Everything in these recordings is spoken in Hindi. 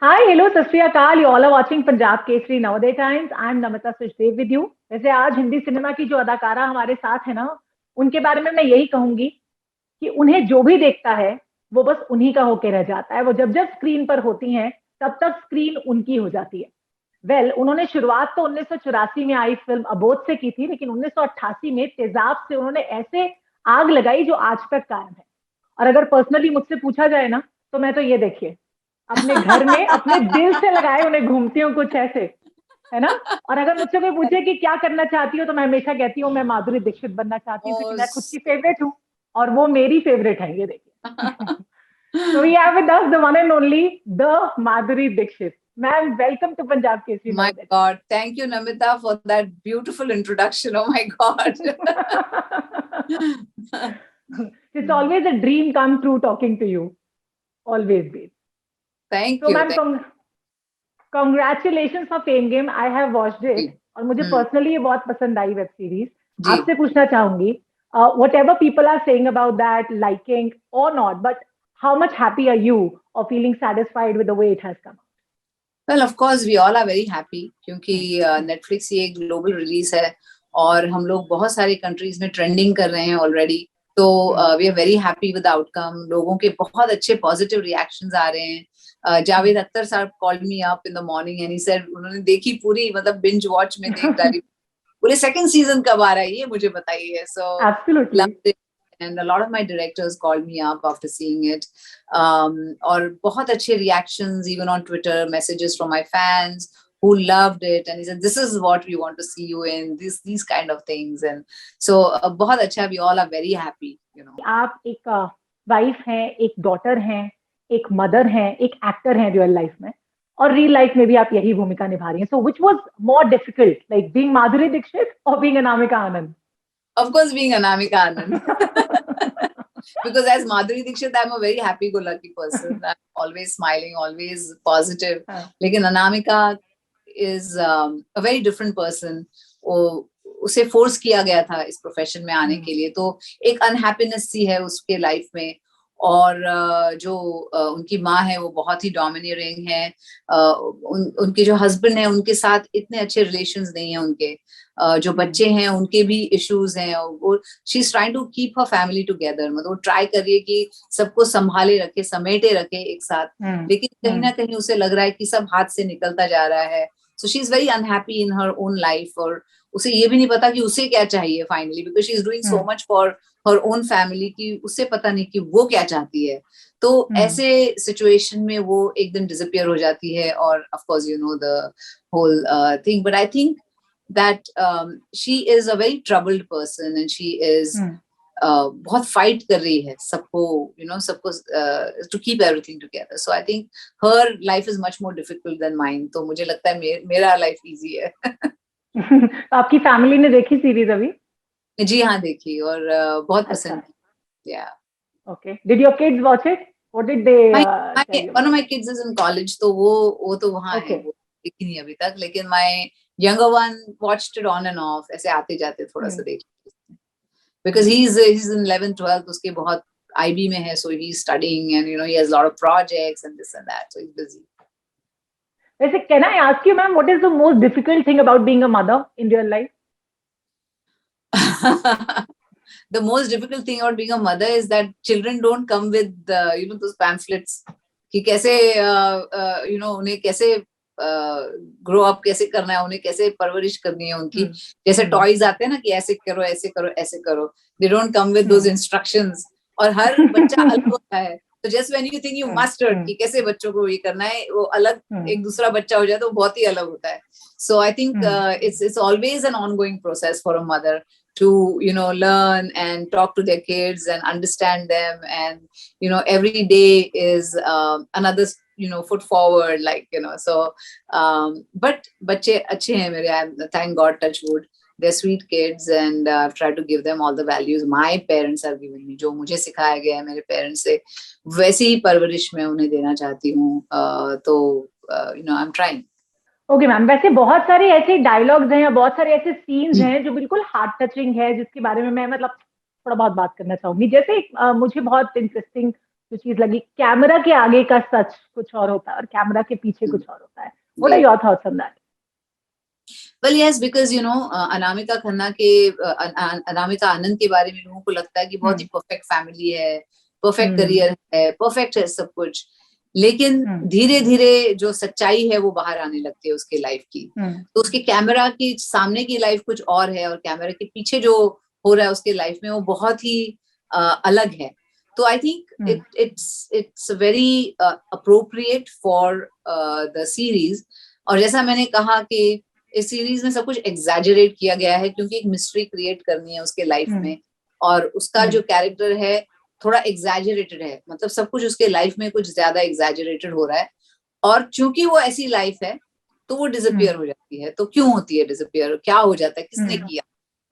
Hi, hello, सत श्री अकाल. You all are watching Punjab Kesari Navodaya Times. I am Namita Sachdev with you. वैसे आज हिंदी सिनेमा की जो अदाकारा हमारे साथ है ना, उनके बारे में मैं यही कहूंगी कि उन्हें जो भी देखता है वो बस उन्हीं का होके रह जाता है. वो जब जब स्क्रीन पर होती हैं तब तक स्क्रीन उनकी हो जाती है. उन्होंने शुरुआत तो 1984 में आई फिल्म अबोध से की थी, लेकिन 1988 में तेजाब से उन्होंने ऐसे आग लगाई जो आज तक कायम है. और अगर पर्सनली मुझसे पूछा जाए ना, तो मैं तो ये देखिए अपने घर में अपने दिल से लगाए उन्हें घूमती हूँ कुछ ऐसे, है ना. और अगर मुझसे कोई पूछे कि क्या करना चाहती हो, तो मैं हमेशा कहती हूँ मैं माधुरी दीक्षित बनना चाहती हूँ, क्योंकि Oh, मैं खुद की फेवरेट हूँ और वो मेरी फेवरेट है. ये देखिए. So we have with us the one and only the Madhuri Dixit. Ma'am, welcome to Punjab Kesari my Navadip. God. Thank you, Namita, for that beautiful introduction. Oh my God. It's always a dream come true talking to you. Always been. Thank So you. ma'am, congratulations for Fame Game. I have watched it जी, और मुझे पर्सनली ये बहुत पसंद आई वेब सीरीज. जी. आपसे पूछना चाहूंगी, whatever people are saying about that, liking or not, but how much happy are you or feeling satisfied with the way it has come? Well, of course, we all are very happy क्योंकि Netflix ये ग्लोबल रिलीज है और हम लोग बहुत सारी कंट्रीज में ट्रेंडिंग कर रहे हैं ऑलरेडी. तो we are very happy with outcome. लोगों के बहुत अच्छे पॉजिटिव रिएक्शंस आ रहे हैं. जावेद अख्तर साहब called me up in the morning and he said उन्होंने देखी पूरी, मतलब बिंज वॉच में देख डाली. बोले सेकंड सीजन कब आ रहा है ये मुझे बताइए. सो Absolutely. loved it. And a lot of my directors called me up after seeing it. और बहुत अच्छे reactions even on Twitter, messages from my fans who loved it and he said this is what we want to see you in, these kind of things. And so बहुत अच्छा, we all are very happy, you know. आप एक वाइफ हैं, एक डॉटर हैं, एक मदर हैं, एक एक्टर हैं रियल लाइफ में, और रियल लाइफ में भी आप यही भूमिका निभा रही हैं. So which was more difficult, like being Madhuri Dixit और being Anamika Anand? Of course, being Anamika Anand. Because as Madhuri Dixit, I'm a very happy-go-lucky person. I'm always smiling, always positive. लेकिन Anamika is a very different person. उसे फोर्स किया गया था इस प्रोफेशन में आने के लिए, तो एक अनहैप्पीनेस सी है उसके लाइफ में. और जो उनकी माँ है वो बहुत ही डोमिनेटिंग है. उनके जो हस्बैंड है उनके साथ इतने अच्छे रिलेशंस नहीं है उनके. जो बच्चे हैं उनके भी इश्यूज हैं. वो she is trying to keep her family together. मतलब वो ट्राई कर रही है कि सबको संभाले रखे, समेटे रखे एक साथ. लेकिन कहीं ना कहीं उसे लग रहा है कि सब हाथ से निकलता जा रहा है. So she is very unhappy in her own life. और उसे ये भी नहीं पता कि उसे क्या चाहिए finally, because she is doing so much for her own family कि उसे पता नहीं कि वो क्या चाहती है. तो ऐसे सिचुएशन में वो एक दिन डिसअपियर हो जाती है. और of course you know the whole thing. But I think that she is a very troubled person and she is बहुत फाइट कर रही है सबको, you know, सबको to keep everything together. So I think her life is much more difficult than mine. तो मुझे लगता है मेरा लाइफ इजी है. आपकी फैमिली ने देखी सीरीज अभी? जी हाँ, देखी और बहुत पसंद की. Yeah. Okay. Did your kids watch it? What did they tell you? One of my kids is in college, तो वो तो वहाँ है, वो देखी नहीं अभी तक. लेकिन my younger one watched it on and off, ऐसे आते जाते थोड़ा सा देख. Because he's in 11th 12th, उसके बहुत IB में है, so he's studying and you know he has a lot of projects and this and that, so he's busy. वैसे can I ask you, ma'am, what is the most difficult thing about being a mother in real life? The most difficult thing about being a mother is that children don't come with you know those pamphlets कि कैसे you know उन्हें कैसे ग्रो अप कैसे करना है, उन्हें कैसे परवरिश करनी है उनकी. जैसे टॉयज आते हैं ना कि ऐसे करो ऐसे करो ऐसे करो. They don't come with those instructions. और हर बच्चा अलग होता है. तो just when you think you mastered कि कैसे बच्चों को ये करना है, वो अलग एक दूसरा बच्चा हो जाए तो बहुत ही अलग होता है. So I think it's always an ongoing process for a mother to you know learn and talk to their kids and understand them, and you know every day is another you know foot forward, like you know. So but बच्चे अच्छे हैं मेरे. Thank God, touch wood, they're sweet kids and I've tried to give them all the values my parents have given me. जो मुझे सिखाया गया है मेरे पेरेंट्स से, वैसी ही परवरिश मैं उन्हें देना चाहती हूँ. तो you know I'm trying. Okay ma'am, वैसे बहुत सारे ऐसे डायलॉग्स हैं या बहुत सारे ऐसे सीन्स हैं जो बिल्कुल हार्ट टचिंग है, जिसके बारे में मैं मतलब थोड़ा बहुत बात करना चाहूंगी. जैसे मुझे बहुत इंटरेस्टिंग जो चीज लगी, कैमरा के आगे का सच कुछ और होता है और कैमरा के पीछे कुछ और होता है. What are your thoughts on that? Well, yes, because you know, Anamika Khanna के अनामिका आनंद के बारे में लोगों को लगता है कि बहुत ही परफेक्ट फैमिली है, परफेक्ट करियर है, परफेक्ट है सब कुछ, लेकिन धीरे धीरे जो सच्चाई है वो बाहर आने लगती है उसके लाइफ की. तो उसके कैमरा की सामने की लाइफ कुछ और है और कैमरा के पीछे जो हो रहा है उसके लाइफ में वो बहुत ही अलग है. तो आई think it's very appropriate for the series. और जैसा मैंने कहा कि इस सीरीज में सब कुछ एग्जैजरेट किया गया है क्योंकि एक मिस्ट्री क्रिएट करनी है उसके लाइफ में, और उसका जो कैरेक्टर है थोड़ा एग्जैजरेटेड है, मतलब सब कुछ उसके लाइफ में कुछ ज्यादा एग्जैजरेटेड हो रहा है. और चूंकि वो ऐसी लाइफ है तो वो डिसअपियर हो जाती है. तो क्यों होती है डिसअपियर, क्या हो जाता है, किसने किया,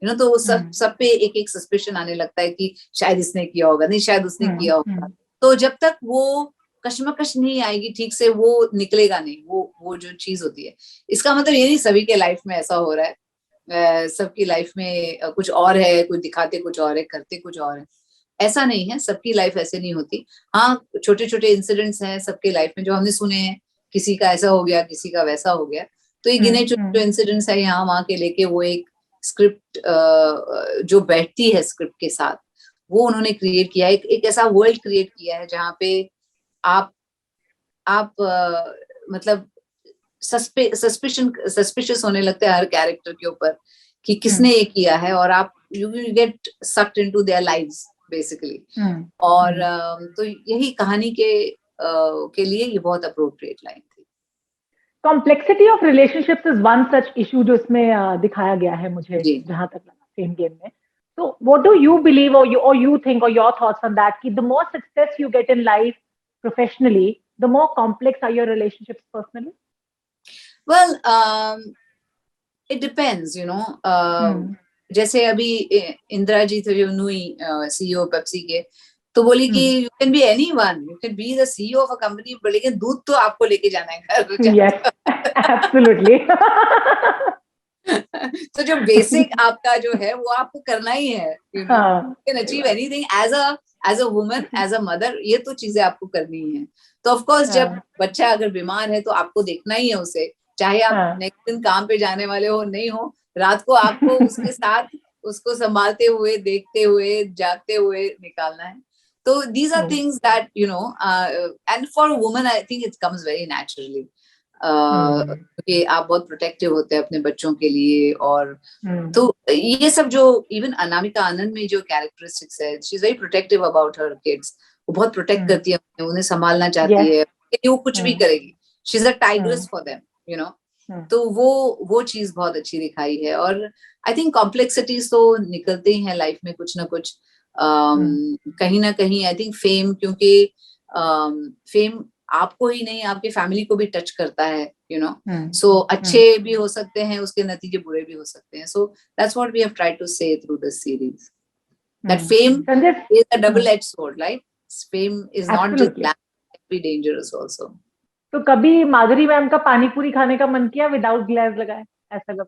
तो वो सब पे एक एक सस्पिशन आने लगता है कि शायद इसने किया होगा, नहीं शायद उसने किया होगा. तो जब तक वो कश्मकश नहीं आएगी ठीक से वो निकलेगा नहीं वो जो चीज होती है. इसका मतलब ये नहीं सभी के लाइफ में ऐसा हो रहा है, सबकी लाइफ में कुछ और है, कुछ दिखाते कुछ और है, करते कुछ और है, ऐसा नहीं है. सबकी लाइफ ऐसे नहीं होती. हाँ, छोटे छोटे इंसिडेंट्स हैं सबके लाइफ में जो हमने सुने हैं, किसी का ऐसा हो गया, किसी का वैसा हो गया. तो ये गिने चुने इंसिडेंट्स है यहाँ वहां के लेके वो एक स्क्रिप्ट जो बैठती है स्क्रिप्ट के साथ, वो उन्होंने क्रिएट किया है. एक ऐसा वर्ल्ड क्रिएट किया है जहाँ पे आप मतलब सस्पिशियस होने लगते हैं हर कैरेक्टर के ऊपर कि किसने ये किया है, और आप you get sucked into their lives basically. और तो यही कहानी के लिए ये बहुत अप्रोप्रिएट लाइन थी. Complexity of relationships is one such issue जो इसमें दिखाया गया है मुझे जहां तक लगा फेम गेम में. So what do you believe or you think or your thoughts on that? Ki the more success you get in life professionally, the more complex are your relationships personally? Well, it depends, you know. जैसे अभी इंदिरा जी थे जो नुई CEO पेप्सी के, तो बोली कि you can be anyone, you can be the CEO of a company, लेकिन दूध तो आपको लेके जाना है घर. Yes, absolutely. तो जो बेसिक आपका जो है वो आपको करना ही है. You know, you can achieve anything as a woman, as a mother, ये तो चीजें आपको करनी है. तो ऑफ कोर्स जब बच्चा अगर बीमार है तो आपको देखना ही है उसे, चाहे आप नेक्स्ट दिन काम पे जाने वाले हो नहीं हो, रात को आपको उसके साथ उसको संभालते हुए, देखते हुए, जागते हुए निकालना है. तो these are things that you know, and for a woman I think it comes very naturally. कि आप बहुत प्रोटेक्टिव होते हैं अपने बच्चों के लिए. और तो ये सब जो इवन अनामिका आनंद में जो कैरेक्टरिस्टिक्स है, she is very protective about her kids. वो बहुत प्रोटेक्ट करती है उन्हें संभालना चाहती है, वो कुछ भी करेगी. She is a tigress for them, you know. तो वो चीज बहुत अच्छी दिखाई है. और आई थिंक कॉम्प्लेक्सिटीज तो निकलते ही हैं लाइफ में कुछ ना कुछ, कहीं ना कहीं. आई थिंक फेम, क्योंकि फेम आपको ही नहीं आपके फैमिली को भी टच करता है, यू नो. सो अच्छे भी हो सकते हैं, उसके नतीजे बुरे भी हो सकते हैं. So that's what we have tried to say through this series, that fame is a double edge sword. Like fame is not just glamorous, it be dangerous also. तो कभी माधुरी मैम का पानी पूरी खाने का मन किया विदाउट ग्लास लगाए, ऐसा कब?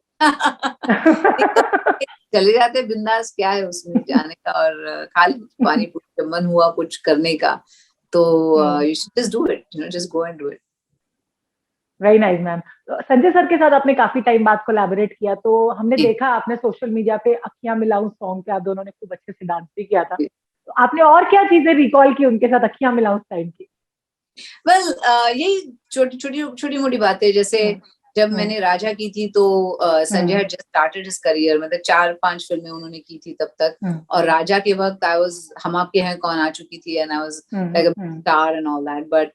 चले जाते बिंदास, क्या है उसमें जाने का, और खाली पानी पूरी जब मन हुआ कुछ करने का तो you should just do it, you know, just go and do it. Very nice, ma'am. Sanjay sir के साथ आपने काफी टाइम बाद कोलैबोरेट किया, तो हमने देखा आपने सोशल मीडिया पे अखियां मिलाऊं सॉन्ग पे आप दोनों ने खूब अच्छे से डांस भी किया था. तो आपने और क्या चीजें रिकॉल की उनके साथ अखियां मिलाऊं टाइम की? Well, यही छोटी मोटी बातें, जैसे जब मैंने राजा की थी तो Sanjay had just started his career, मतलब 4-5 फिल्में उन्होंने की थी तब तक. और राजा के वक्त I was हम आपके हैं कौन आ चुकी थी, and I was like a star and all that. But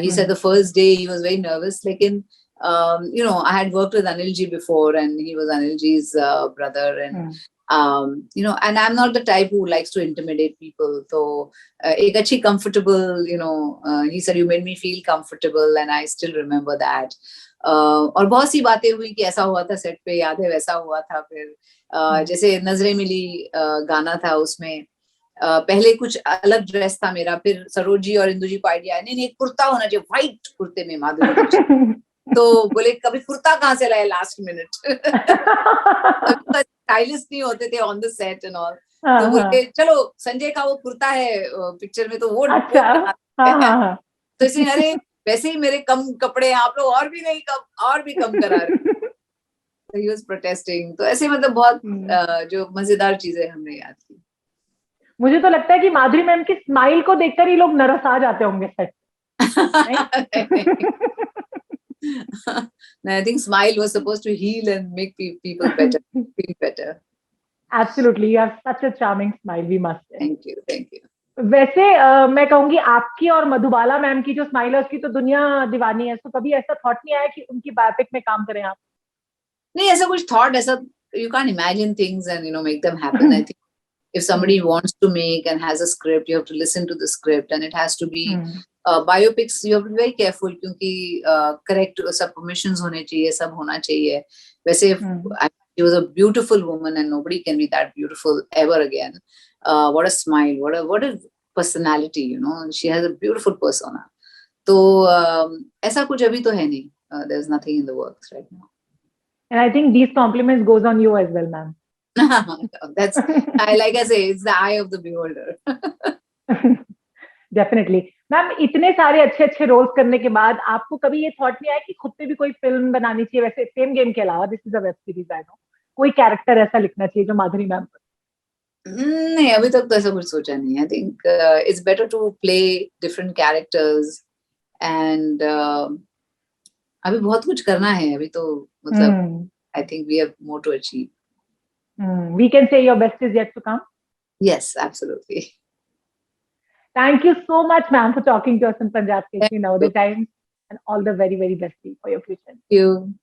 he said the first day he was very nervous. लेकिन you know, I had worked with Anil ji before, and he was Anil ji's brother, and you know, and I'm not the type who likes to intimidate people. So एक अच्छी comfortable, you know, he said you made me feel comfortable, and I still remember that. और बहुत सी बातें हुई कि ऐसा हुआ था सेट पे, याद है वैसा हुआ था. फिर जैसे नजरें मिली गाना था, उसमें पहले कुछ अलग ड्रेस था मेरा, फिर सरोज जी और इंदु जी को आइडिया है नहीं कुर्ता होना चाहिए, व्हाइट कुर्ते में माधुरी. तो बोले कभी कुर्ता कहाँ से लाए लास्ट मिनट. स्टाइलिस्ट नहीं होते थे on the set and all, तो बोलते चलो संजय का वो कुर्ता है पिक्चर में, तो वो अच्छा, तो इसलिए अरे वैसे ही मेरे कम कपड़े हैं, आप लोग और भी कम करा रहे। So he was protesting. तो ऐसे मतलब बहुत जो मजेदार चीजें हमने याद की। मुझे तो लगता है कि माधुरी मैम की स्माइल को देखकर ही लोग नरस आ जाते होंगे set. I think smile was supposed to heal and make people better, feel better. Absolutely, you have such a charming smile, we must say. Thank you. वैसे मैं कहूंगी आपकी और मधुबाला मैम की जो स्माइल है उसकी तो दुनिया दीवानी है, तो कभी ऐसा थॉट नहीं आया कि उनकी बायोपिक में काम करें आप? नहीं, ऐसा कुछ थॉट, ऐसा you can't imagine things and make them happen. I think if somebody wants to make and has a script, you have to listen to the script, and it has to be biopics. You have to be very careful क्योंकि correct सब permissions होने चाहिए, सब होना चाहिए. वैसे she was a beautiful woman and nobody can be that beautiful ever again. What a smile, what a personality, she has a beautiful persona. तो ऐसा कुछ अभी तो है नहीं. There's nothing in the works right now. And I think these compliments goes on you as well, ma'am. That's like I say, it's the eye of the beholder. Definitely. Ma'am, इतने सारे अच्छे अच्छे रोल्स करने के बाद आपको कभी ये थॉट नहीं आया कि खुद पे भी कोई फिल्म बनानी चाहिए? वैसे फेम गेम के अलावा, this is a web series, I know, कोई कैरेक्टर ऐसा लिखना चाहिए जो माधुरी मैम पर? नहीं, अभी तक तो ऐसा कुछ सोचा नहीं. I think it's better to play different characters and अभी बहुत कुछ करना है. अभी तो मतलब I think we have more to achieve. We can say your best is yet to come. Yes, absolutely. Thank you so much, ma'am, for talking to us in Punjab Keshri Navodaya Times, and all the very, very best for your future. Thank you.